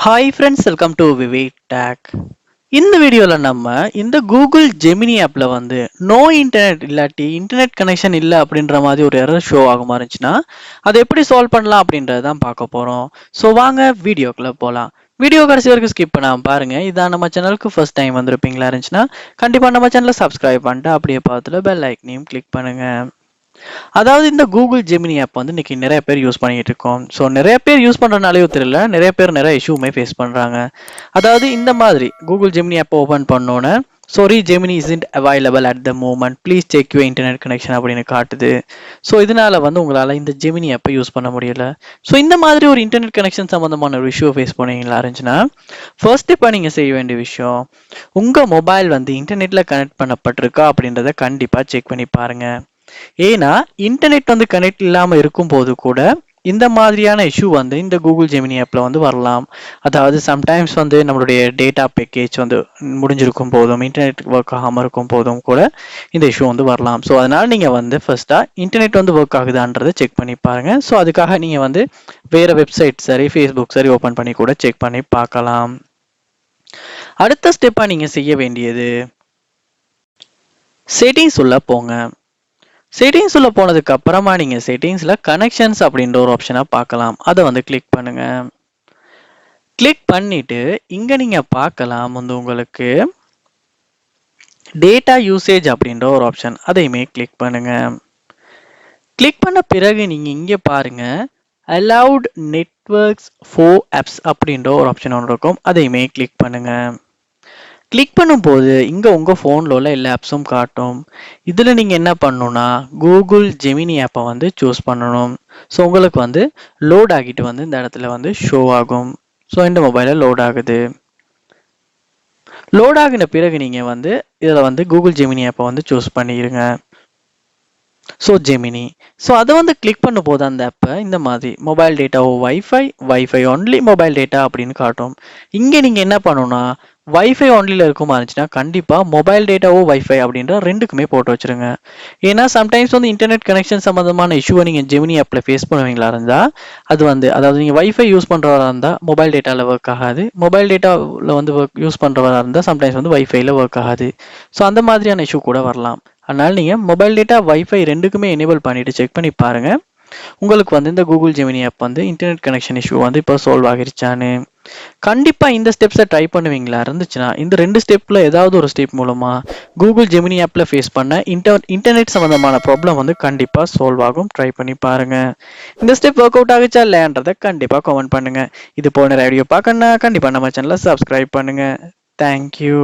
Hi friends, welcome to Vivek take. இந்த வீடியோவில் நம்ம இந்த கூகுள் ஜெமினி ஆப்பில் வந்து நோ இன்டர்நெட் இல்லாட்டி இன்டர்நெட் கனெக்ஷன் இல்லை அப்படின்ற மாதிரி ஒரு எரர் ஷோ ஆகுமா இருந்துச்சுன்னா அதை எப்படி சால்வ் பண்ணலாம் அப்படின்றத தான் பார்க்க போகிறோம். ஸோ வாங்க வீடியோக்குள்ளே போகலாம். வீடியோ கடைசி வரைக்கும் ஸ்கிப் பண்ணாமல் பாருங்கள். இதான் நம்ம சேனலுக்கு ஃபர்ஸ்ட் டைம் வந்திருப்பீங்களா இருந்துச்சுன்னா கண்டிப்பாக நம்ம சேனலை சப்ஸ்கிரைப் பண்ணிட்டு அப்படியே பார்த்துல பெல் ஐக்கனையும் கிளிக் பண்ணுங்கள். அதாவது இந்த கூகுள் ஜெமினி ஆப் வந்து இன்னைக்கு நிறைய பேர் யூஸ் பண்ணிட்டு இருக்கோம். ஸோ நிறைய பேர் யூஸ் பண்றதுனாலயோ தெரியல, நிறைய பேர் நிறைய இஷ்யூமே ஃபேஸ் பண்றாங்க. அதாவது இந்த மாதிரி கூகுள் ஜெமினி ஆப் ஓபன் பண்ணோன்னே sorry Gemini isn't available at the moment please check you internet connection அப்படின்னு காட்டுது. ஸோ இதனால வந்து உங்களால் இந்த ஜெமினி ஆப்பை யூஸ் பண்ண முடியல. ஸோ இந்த மாதிரி ஒரு இன்டர்நெட் கனெக்ஷன் சம்மந்தமான ஒரு இஷ்யூ ஃபேஸ் பண்ணீங்களா இருந்துச்சுன்னா ஃபர்ஸ்ட் இப்போ நீங்கள் செய்ய வேண்டிய விஷயம், உங்கள் மொபைல் வந்து இன்டர்நெட்ல கனெக்ட் பண்ணப்பட்டிருக்கா அப்படின்றத கண்டிப்பாக செக் பண்ணி பாருங்க. ஏன்னா இன்டர்நெட் வந்து கனெக்ட் இல்லாமல் இருக்கும் போது கூட இந்த மாதிரியான இஷ்யூ வந்து இந்த கூகுள் ஜெமினி ஆப்பில் வந்து வரலாம். அதாவது சம்டைம்ஸ் வந்து நம்மளுடைய டேட்டா பேக்கேஜ் வந்து முடிஞ்சிருக்கும் போதும் இன்டர்நெட் ஒர்க் ஆகாமல் இருக்கும் போதும் கூட இந்த இஷ்யூ வந்து வரலாம். ஸோ அதனால் நீங்கள் வந்து ஃபர்ஸ்ட்டாக இன்டர்நெட் வந்து ஒர்க் ஆகுதான்றதை செக் பண்ணி பாருங்கள். ஸோ அதுக்காக நீங்கள் வந்து வேறு வெப்சைட் சரி ஃபேஸ்புக் சரி ஓப்பன் பண்ணி கூட செக் பண்ணி பார்க்கலாம். அடுத்த ஸ்டெப்பாக நீங்கள் செய்ய வேண்டியது செட்டிங்ஸ் உள்ள போங்க. செட்டிங்ஸ் உள்ள போனதுக்கு அப்புறமா நீங்க செட்டிங்ஸ்ல கனெக்ஷன்ஸ் அப்படின்ற ஒரு ஆப்ஷனை பார்க்கலாம். அதை வந்து கிளிக் பண்ணுங்க. கிளிக் பண்ணிட்டு இங்க நீங்க பார்க்கலாம் வந்து உங்களுக்கு டேட்டா யூசேஜ் அப்படின்ற ஒரு ஆப்ஷன், அதையுமே கிளிக் பண்ணுங்க. கிளிக் பண்ண பிறகு நீங்க இங்க பாருங்க அலவுட் நெட்வொர்க்ஸ் ஃபோர் ஆப்ஸ் அப்படின்ற ஒரு ஆப்ஷன் ஒன்று இருக்கும், அதையுமே கிளிக் பண்ணுங்க. கிளிக் பண்ணும்போது இங்கே உங்கள் ஃபோனில் உள்ள எல்லா ஆப்ஸும் காட்டும். இதில் நீங்கள் என்ன பண்ணணும்னா கூகுள் ஜெமினி ஆப்பை வந்து சூஸ் பண்ணணும். ஸோ உங்களுக்கு வந்து லோட் ஆகிட்டு வந்து இந்த இடத்துல வந்து ஷோ ஆகும். ஸோ இந்த மொபைலில் லோட் ஆகுது. லோட் ஆகின பிறகு நீங்கள் வந்து இதில் வந்து கூகுள் ஜெமினி ஆப்பை வந்து சூஸ் பண்ணிடுங்க. ஸோ ஜெமினி. ஸோ அதை வந்து கிளிக் பண்ணும் போது அந்த ஆப்பை இந்த மாதிரி mobile data wifi only mobile data அப்படின்னு காட்டும். இங்கே நீங்கள் என்ன பண்ணணும்னா வைஃபை ஒன்லியில் இருக்குமா இருந்துச்சுன்னா கண்டிப்பாக மொபைல் டேட்டாவோ வைஃபை அப்படின்ற ரெண்டுக்குமே போட்டு வச்சுருங்க. ஏன்னா சம்டைம்ஸ் வந்து இன்டர்நெட் கனெக்ஷன் சம்மந்தமான இஷ்யூவை நீங்கள் ஜெமினி ஆப்பில் ஃபேஸ் பண்ணுவீங்களா இருந்தால் அது வந்து அதாவது நீங்கள் வைஃபை யூஸ் பண்ணுறவராக இருந்தால் மொபைல் டேட்டாவில் ஒர்க் ஆகாது, மொபைல் டேட்டாவில் வந்து யூஸ் பண்ணுறவராக இருந்தால் சம்டைம்ஸ் வந்து வைஃபைல ஒர்க் ஆகாது. ஸோ அந்த மாதிரியான இஷ்யூ கூட வரலாம். அதனால் நீங்கள் மொபைல் டேட்டா வைஃபை ரெண்டுக்குமே எனேபிள் பண்ணிவிட்டு செக் பண்ணி பாருங்கள் உங்களுக்கு வந்து இந்த கூகுள் ஜெமினி ஆப் வந்து இன்டர்நெட் கனெக்ஷன் இஷ்யூ வந்து இப்போ சால்வ் ஆகிருச்சான்னு. கண்டிப்பாக இந்த ஸ்டெப்ஸை ட்ரை பண்ணுவீங்களா இருந்துச்சுன்னா இந்த ரெண்டு ஸ்டெப்பில் ஏதாவது ஒரு ஸ்டெப் மூலமாக கூகுள் ஜெமினி ஆப்பில் ஃபேஸ் பண்ண இன்டர்நெட் சம்மந்தமான ப்ராப்ளம் வந்து கண்டிப்பாக சால்வ் ஆகும். ட்ரை பண்ணி பாருங்கள். இந்த ஸ்டெப் ஒர்க் அவுட் ஆகிச்சா இல்லையான்றதை கண்டிப்பாக கமெண்ட் பண்ணுங்கள். இது போன வீடியோ பார்க்கணுன்னா கண்டிப்பாக நம்ம சேனலை சப்ஸ்கிரைப் பண்ணுங்கள். தேங்க்யூ.